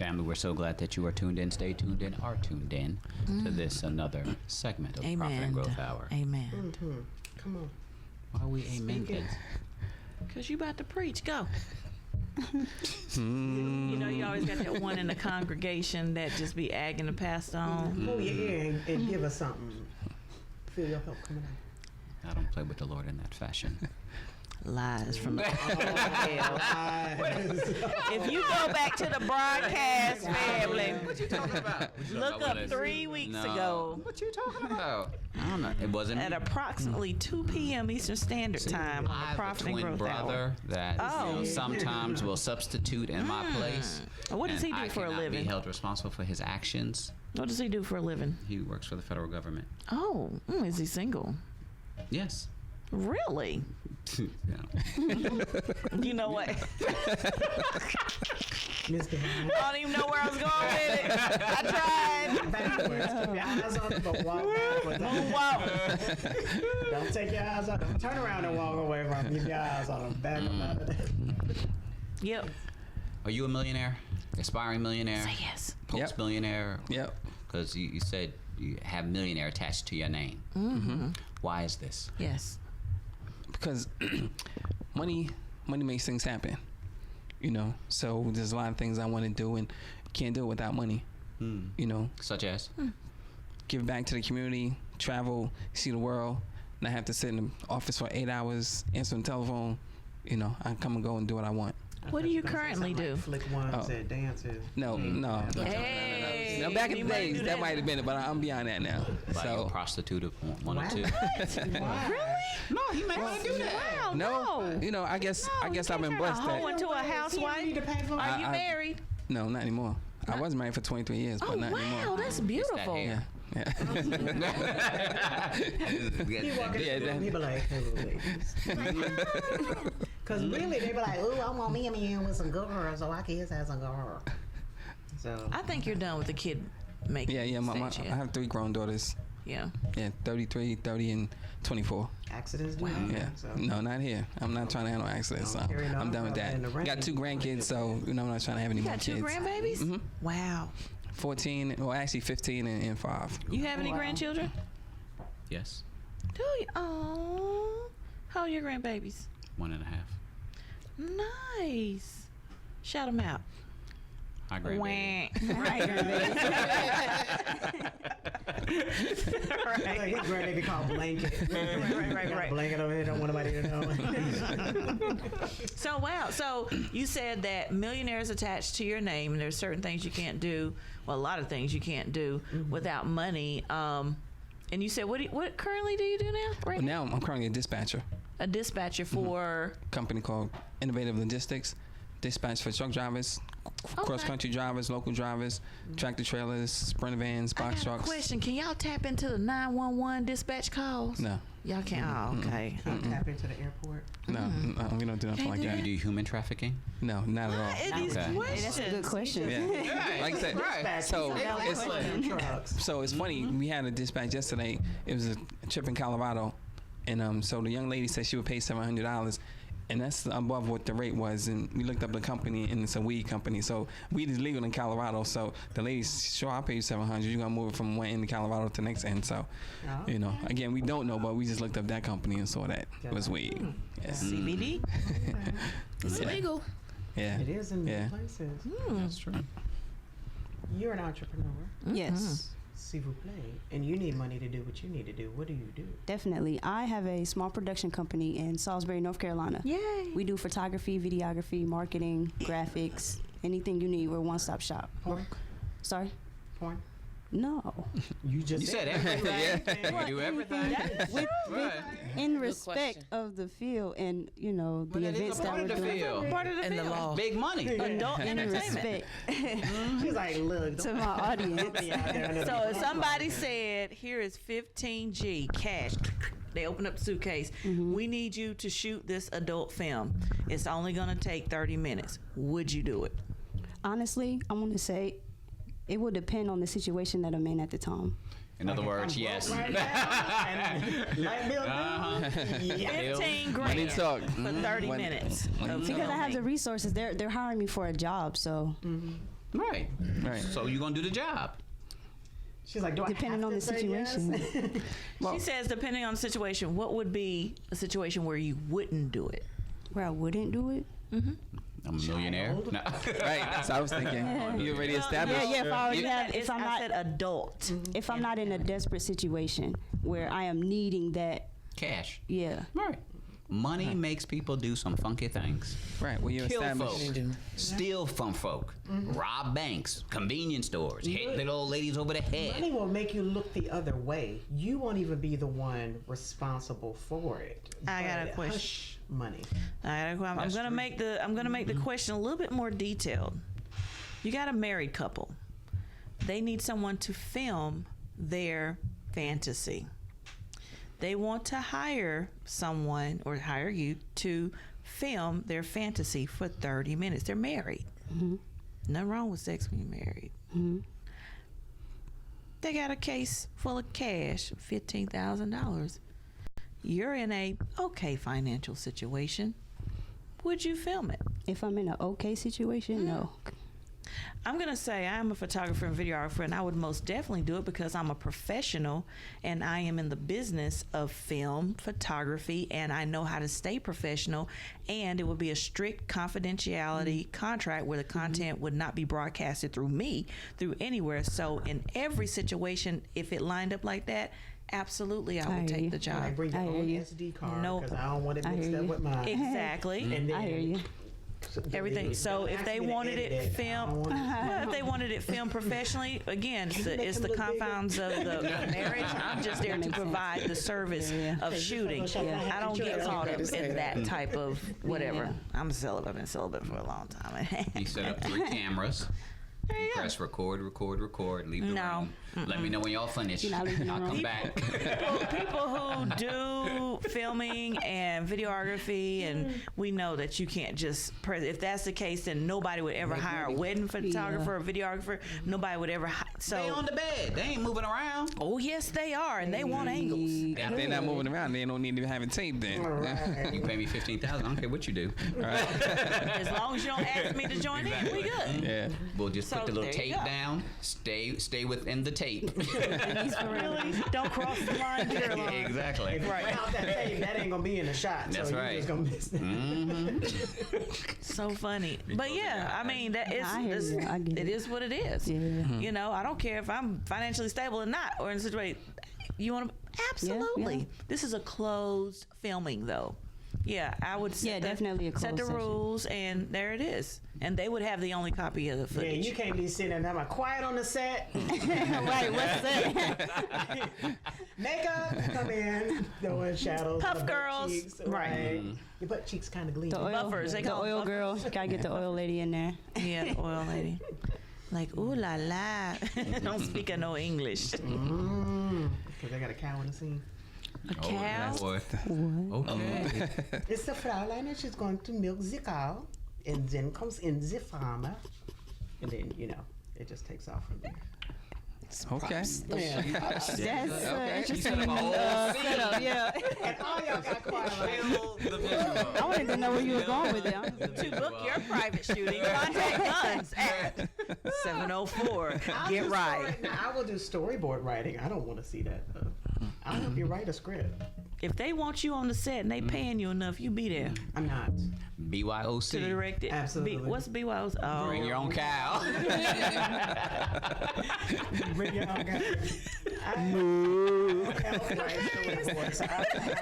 Family, we're so glad that you are tuned in, stay tuned in, are tuned in to this another segment of Profit and Growth Hour. Amen. Come on. Why are we amending? Because you about to preach. Go. You know, you always got that one in the congregation that just be agging the pastor on. Pull your ear and give us something. Feel your help coming out. I don't play with the Lord in that fashion. Lies from the hell. If you go back to the broadcast, family, What you talking about? look up 3 weeks ago What you talking about? I don't know. It wasn't at approximately 2 p.m. Eastern Standard Time on I the have Profit a and twin Growth brother Hour. that sometimes will substitute in my place. What does and he do I for a cannot living? Be held responsible for his actions. What does he do for a living? He works for the federal government. Oh, is he single? Yes. Really? Yeah. You know what? Mr. I don't even know where I was going with it. I tried. Backwards. Keep your eyes on it, but walk backwards. Wow. Don't take your eyes off. Don't turn around and walk away from it. Keep your eyes on them. Back about it. Yep. Are you a millionaire? Aspiring millionaire? Say yes. Post-millionaire? Yep. Because you said you have millionaire attached to your name. Why is this? Yes. Because money makes things happen, you know. So there's a lot of things I want to do and can't do it without money, you know. Such as? Give back to the community, travel, see the world, not have to sit in the office for 8 hours, answer the telephone. You know, I come and go and do what I want. What do you currently do? Like flick ones and dances. No. Hey. No, back in We the might days, do that might have been it, but I'm beyond that now. Like So a prostitute of one or two? Really? No, he may not do that. Wow. no, you know, I guess I've been blessed Hoe that. into a housewife. Need to pay for Are you married? No, not anymore. I was married for 23 years, Oh but not wow, anymore. that's beautiful. hair. Yeah. He walk into the room, he be like, hello, ladies. Because really, they be like, ooh, I want me a man with some good hair, so our kids have some good hair. So I think you're done with the kid making. Yeah. I have 3 grown daughters. Yeah. Yeah, 33, 30, and 24. accidents do Wow. happen. Yeah. So. No, not here. I'm not trying to handle accidents. So Don't carry no I'm done with umbrella in the that. rain. Got 2 grandkids, so you know I'm not trying to have any You more got 2 kids. grandbabies? Wow. 14, well actually 15 and 5. You have any grandchildren? Yes. Do you? Oh. How old are your grandbabies? 1.5. Nice. Shout them out. Hi, grandbaby. Like his grandbaby called Blanket. Right. Blanket over here, don't want nobody to know. So, wow. So, you said that millionaires attached to your name, and there's certain things you can't do, well, a lot of things you can't do without money. And you said, what currently do you do now? Well, now I'm currently a dispatcher. A dispatcher for... Company called Innovative Logistics. Dispatch for truck drivers, cross-country drivers, local drivers, tractor trailers, sprinter vans, box I got trucks. a question. Can y'all tap into the 911 dispatch calls? No. Y'all can't? Oh, okay. Tap into the airport. No, we don't do nothing like do that. You do human trafficking? No, not at all. These Okay. questions. That's a good question. Yeah. Like I said, so so it's funny. We had a dispatch yesterday. It was a trip in Colorado, and so the young lady said she would pay $700, and that's above what the rate was. And we looked up the company, and it's a weed company. So weed is legal in Colorado. So the lady's, sure, I'll pay you $700. You're gonna move it from one end of Colorado to the next end. So, you know, again, we don't know, but we just looked up that company and saw that it was weed. Yeah. CBD. It's legal. Yeah. It is in many places. That's true. You're an entrepreneur. Yes, S'il vous plaît. And you need money to do what you need to do. What do you do? definitely. I have a small production company in Salisbury, North Carolina. Yay. We do photography, videography, marketing, graphics, anything you need. We're a one-stop shop. Porn? Sorry? Porn? No. You just You said everything. You do everything. Right. In respect of the field and, you know, the that is events a that part we're of the doing. field. Part of the And the film. law. Big money. Adult In entertainment. respect She's like, look. to my audience. So if somebody said, here is 15G cash, they open up the suitcase. We need you to shoot this adult film. It's only going to take 30 minutes. Would you do it? Honestly, I want to say it will depend on the situation that I'm in at the time. In other words, yes. Right Light bill, yeah. 15 Money grand talk. for 30 minutes. Money of Because I have the filming. resources. They're hiring me for a job, so Right. Right. So you're gonna do the job. She's like, do Depending I on have the to say yes? situation. She says, depending on the situation, what would be a situation where you wouldn't do it? Where I wouldn't do it. I'm a millionaire. Child. No. Right. That's what I was thinking. You already established. Yeah, if I already have, if I'm I not, said adult. if I'm not in a desperate situation where I am needing that, Cash. yeah. Right. Money makes people do some funky things. Right. When you Kill establish. folk, steal from folk, rob banks, convenience stores, hit little old ladies over the head. Money will make you look the other way. You won't even be the one responsible for it. I got a But question. hush money. I'm That's gonna true. make the question a little bit more detailed. You got a married couple. They need someone to film their fantasy. They want to hire someone or hire you to film their fantasy for 30 minutes. They're married. Nothing wrong with sex when you're married. They got a case full of cash, $15,000. You're in a okay financial situation. Would you film it? If I'm in an okay situation, no. I'm going to say I'm a photographer and videographer, and I would most definitely do it because I'm a professional and I am in the business of film photography and I know how to stay professional, and it would be a strict confidentiality contract where the content would not be broadcasted through me, through anywhere. So in every situation, if it lined up like that, absolutely I I would hear take you. the Like, job. bring your I hear own you. SD card No. because I don't want it I mixed hear up you. with mine. Exactly. And then, I hear you. Everything. So if they wanted it filmed, well, if they wanted it filmed professionally, again, it's the confines of the marriage. I'm just there to provide the service of shooting. Yeah. I don't get caught up in that type of whatever. Yeah. I'm celibate. I've been celibate for a long time. You set up 3 cameras. There you go. Press record, leave the No. room. Let me know when y'all finish. You're not leaving the I'll come room. back. People who do filming and videography, and we know that you can't just if that's the case, then nobody would ever hire a wedding photographer or videographer. Nobody would ever They on the bed. They ain't moving around. Oh yes, they are, and they want angles. If they're not moving around, they don't need to have it taped then. Right. You pay me $15,000. I don't care what you do. As long as you don't ask me to join in, we good. Yeah. We'll just So put the little there you tape go. down. Stay within the tape. Really, don't cross the line, dear line. Exactly. Without that tape, that ain't gonna be in the shot. That's so right. You're just gonna miss that. So funny, but yeah, I mean that is I hear you. I get it it. is what it is. Yeah. You know, I don't care if I'm financially stable or not, or in a situation. You want to absolutely. yeah. This is a closed filming, though. Yeah, I would set Yeah, the, definitely a set the closed session. rules, and there it is. And they would have the only copy of the Yeah, footage. you can't be sitting there talking about quiet on the set. Right, what's that? Makeup, come in, throwing shadows. Puff on the butt girls. cheeks, Right. Your butt cheeks kind of gleaming. The oil, Buffers, they the call them oil girl. Gotta get the oil lady in there. Yeah, the oil lady. Like, ooh la la. Don't speak no English. Because they got a cow in the scene. A cow? Boy. Okay. It's the Fraulein and she's going to milk the cow. And then comes in the farmer. And then, you know, it just takes off from there. Okay. Yeah. That's You interesting set up a whole scene. setup. Yeah. And all y'all got quiet. Like, Build the visual. I wanted to know where you were going with it. To book your private shooting, contact us at 704. I'll Get do right. story- Now, I will do storyboard writing. I don't want to see that. I'll help you write a script. If they want you on the set and they paying you enough, you be there I'm not. BYOC. to direct it. Absolutely. What's BYO's? Oh, Bring your own cow. Bring your own guy. Moo. Storyboard, so I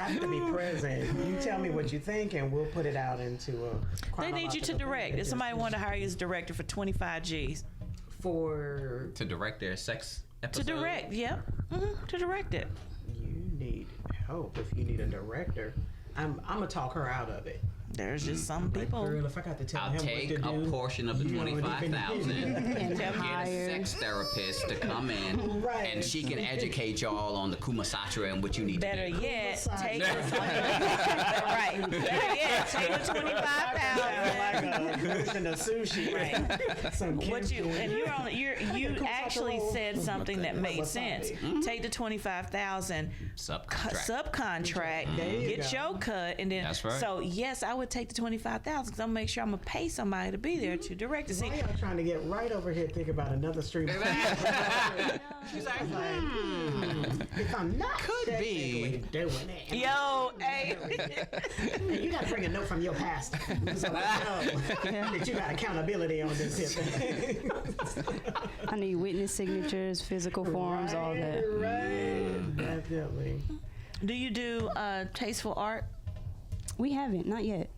have to be present. You tell me what you think, and we'll put it out into a. they need you to direct. If somebody wanted to hire you as a director for 25 G's, for To direct their sex to episode. direct, yep, to direct it. you need help. If you need a director, I'm gonna talk her out of it. There's just some Like, people. girl, if I got to tell I'll him take what to a do, portion of the you already been- $25,000. And Get a hire. sex therapist to come in, Right. and she can educate y'all on the Kumasatra and what you need Better to do. yet, Side. take the right. Better yet, take the 25,000. like a version of sushi. Right. Some What you kimchi. and you actually said something that made sense. Take the 25,000 Subcontract. subcontract, There you get go. your cut, and then That's right. So yes, I would take the 25,000 because I'm gonna make sure I'm gonna pay somebody to be there to direct the scene. Why y'all trying to get right over here thinking about another stream? She's like, if I'm not technically doing it. Yo, hey. And you got to bring a note from your past, so I know that you got accountability on this here. I need witness signatures, physical forms, all that. Right, definitely. Do you do tasteful art? We haven't, not yet.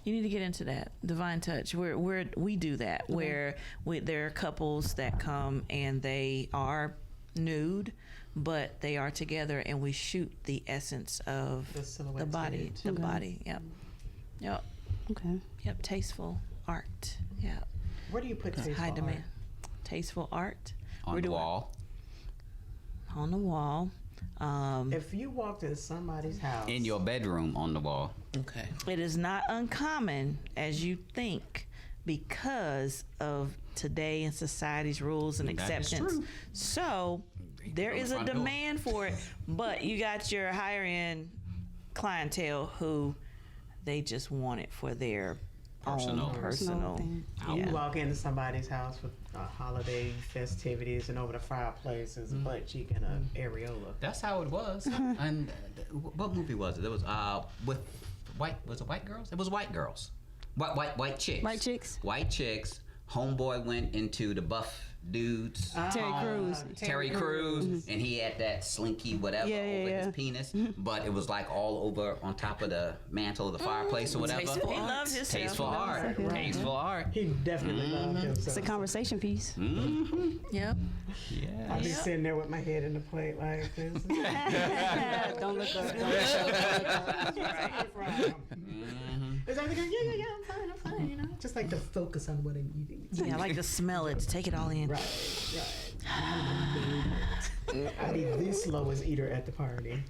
You need to get into that. Divine Touch. We do that where there are couples that come and they are nude, but they are together, and we shoot the essence of the body. The body. Yep. Okay. Yep. Tasteful art. Yeah. Where do you put tasteful High art? demand. Tasteful art. On the wall. On the wall. If you walked in somebody's house, In your bedroom on the wall. Okay. It is not uncommon as you think because of today and society's rules and That is acceptance. true. So there on the is a front door. demand for it, but you got your higher end clientele who they just want it for their Personal. own personal. thing. you walk into somebody's house with holiday festivities, and over the fireplace is a butt cheek and a areola. That's how it was. And what movie was it? It was with white girls? It was white girls. White chicks. White chicks? White chicks. Homeboy went into the buff dudes. Terry Crews. Terry Crews, and he had that slinky whatever over his penis, but it was like all over on top of the mantle of the fireplace or whatever. Tasteful He art. loves himself. Tasteful art. Right. Tasteful art. He definitely loved himself. It's a conversation piece. Yep. Yeah. I'll be sitting there with my head in the plate like this. Don't look up. Is everything? Yeah, I'm fine, you know. Just like to focus on what I'm eating. Yeah, I like to smell it, to take it all in. Right. I'll be the slowest eater at the party.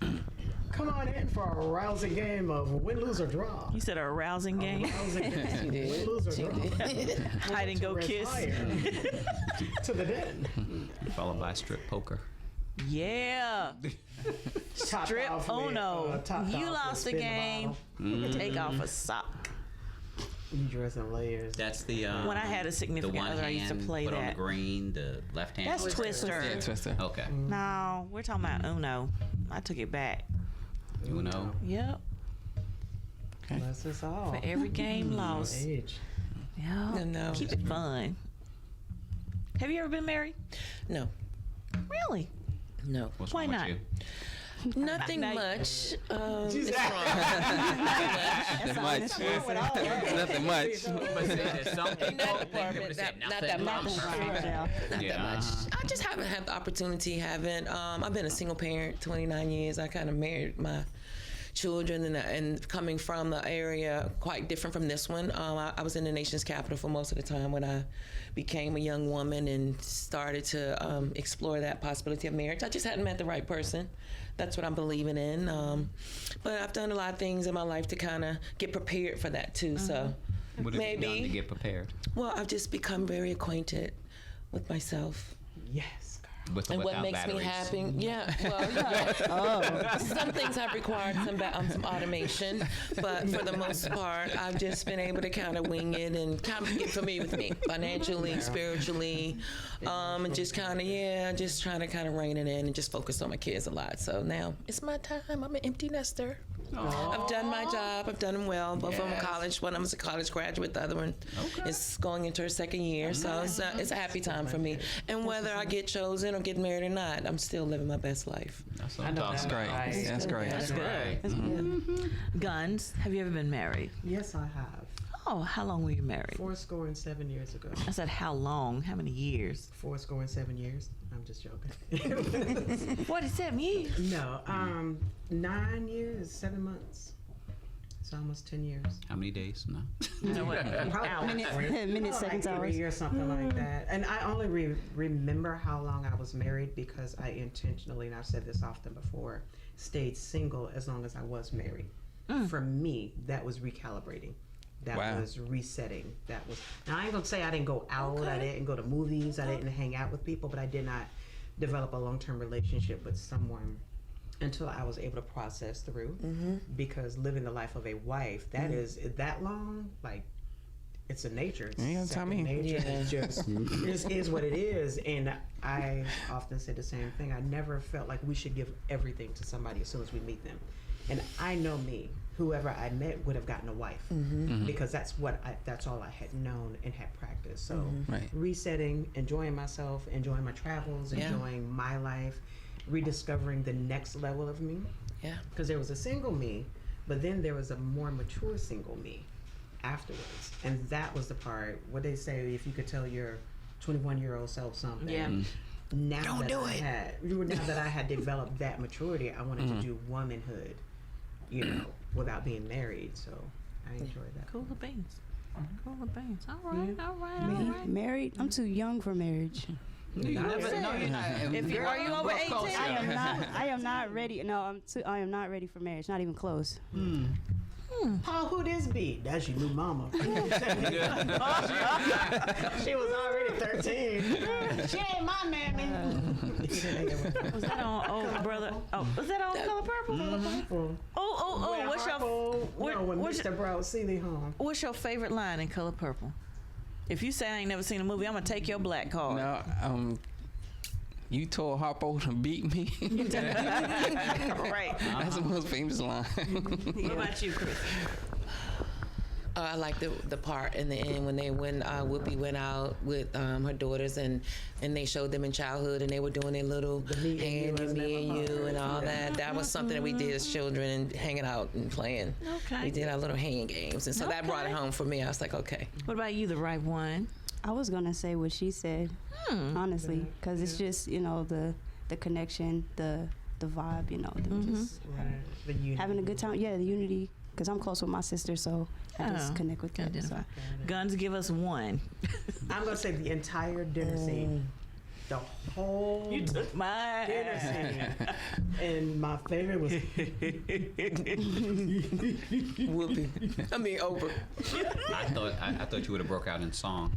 Come on in for a rousing game of win, lose, or draw. You said a rousing game? Rousing game. Win, lose, or draw. Hide and go kiss. To the den. Followed by strip poker. Yeah. Topped Strip off with, Ono. topped You off lost with the spin game. Take off a sock. You dress in layers. That's the When I had a the significant one other, I used to hand play put on the that. green, the left hand. That's Twister. Yeah, Twister. Okay. No, we're talking about Uno. I took it back. You know. Yep. Bless us all. For every game lost. Age. Yeah. No. Keep it fun. Have you ever been married? No. Really? No. What's Why wrong not? with you? Nothing Now- much. It's Jesus. wrong. Much. Nothing much. But there's something. Not that much. Not Yeah. that much. I just haven't had the opportunity. I've been a single parent 29 years. I kind of married my children, and coming from the area quite different from this one. I was in the nation's capital for most of the time when I became a young woman and started to explore that possibility of marriage. I just hadn't met the right person. That's what I'm believing in. But I've done a lot of things in my life to kind of get prepared for that too. So What have you done to maybe. get prepared? Well, I've just become very acquainted with myself. Yes, girl. With or And what without makes batteries? me happy, yeah. Well, some things have required some automation, but for the most part, I've just been able to kind of wing it and kind of get familiar with me financially, spiritually, and just kind of just trying to kind of rein it in and just focus on my kids a lot. So now it's my time. I'm an empty nester. I've done my job. I've done them well. Both of them college. One of them is a college graduate. The other one is going into her second year. So it's a happy time for me. And whether I get chosen or get married or not, I'm still living my best life. That's what I'm talking That's great. about. That's great. That's good. Guns. Have you ever been married? Yes, I have. Oh, how long were you married? 7 years ago. I said, how long? How many years? 7 years. I'm just joking. 47 years. No, 9 years, 7 months. It's almost 10 years. How many days? No. You know what? Minutes, seconds, like hours. 3 or something like that. And I only remember how long I was married because I intentionally, and I've said this often before, stayed single as long as I was married. For me, that was recalibrating. That Wow. was resetting. That was. Now I ain't gonna say I didn't go out. I didn't go to movies. I didn't hang out with people. But I did not develop a long-term relationship with someone until I was able to process through. Because living the life of a wife, that is that long, like, it's a nature. It's second nature. It's just it is what it is. And I often say the same thing. I never felt like we should give everything to somebody as soon as we meet them. And I know me. Whoever I met would have gotten a wife because that's all I had known and had practiced. So resetting, enjoying myself, enjoying my travels, enjoying my life, rediscovering the next level of me. Yeah. Because there was a single me, but then there was a more mature single me afterwards. And that was the part where they say if you could tell your 21-year-old self something. Now that I had developed that maturity, I wanted to do womanhood, you know, without being married. So I enjoyed that. Cooler beans. Cooler beans. All right. Married? I'm too young for marriage. Are you over 18? I am not ready. No, I am not ready for marriage. Not even close. Paul, who this be? That's your new mama. She was already 13. She ain't my mammy. Was that on Old Brother? Oh, was that on Color Purple? Oh, what's your Mr. Bro, Seeley home. What's your favorite line in Color Purple? If you say I ain't never seen a movie, I'm gonna take your black card. No, you told Harpo to beat me. Right. That's the most famous line. What about you, Chris? I like the part in the end when Whoopi went out with her daughters and they showed them in childhood and they were doing their little hand and me and you and all that. That was something that we did as children and hanging out and playing. Okay. We did our little hand games and so that brought it home for me. I was like, okay. What about you, the right one? I was gonna say what she said, honestly, because it's just, you know, the connection, the vibe, you know, just having a good time. Yeah, the unity. Because I'm close with my sister, so I just connect with them. So. Guns, give us one. I'm gonna say the entire dinner scene. The whole you took my dinner scene. And my favorite was Whoopi. I mean Oprah. I thought you would have broke out in song.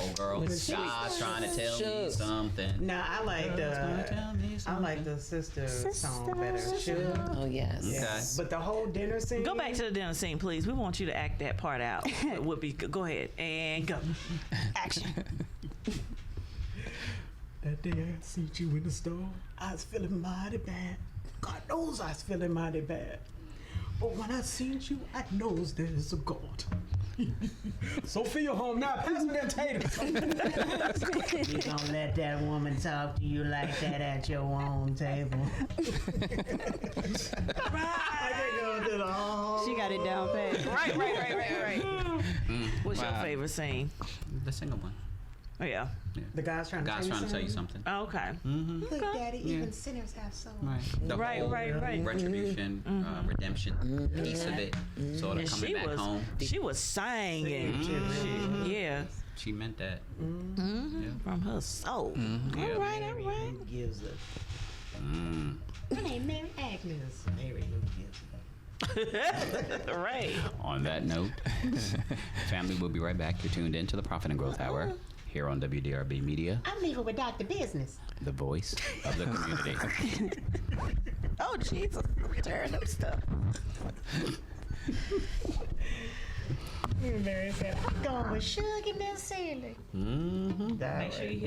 Old girl, God's trying to tell me something. Nah, I like the sister song better. Sugar. Oh yes. Okay. But the whole dinner scene. Go back to the dinner scene, please. We want you to act that part out. Whoopi, go ahead and go. Action. That day I seen you in the store, I was feeling mighty bad. God knows I was feeling mighty bad. But when I seen you, I knows there's a God. Sophia home now, pass me that tater. You gonna let that woman talk to you like that at your own table? She got it down pat. Right. What's your favorite scene? The single one. Oh, yeah. The guy's trying to tell you something. Oh, okay. Look, Daddy, even sinners have souls. Right. Right. Retribution, redemption, piece of it, sort of coming back home. She was singing. She meant that. From her soul. All right. Gives it. My name Mary Agnes. Mary gives it. Right. On that note, family, we'll be right back. You're tuned in to the Profit and Growth Hour here on WDRBmedia. I'm leaving with Dr. Bizness, the voice of the community. Oh, Jesus. Tearing up stuff. Mary said, I'm going with Sugar and Miss Seeley. Make sure you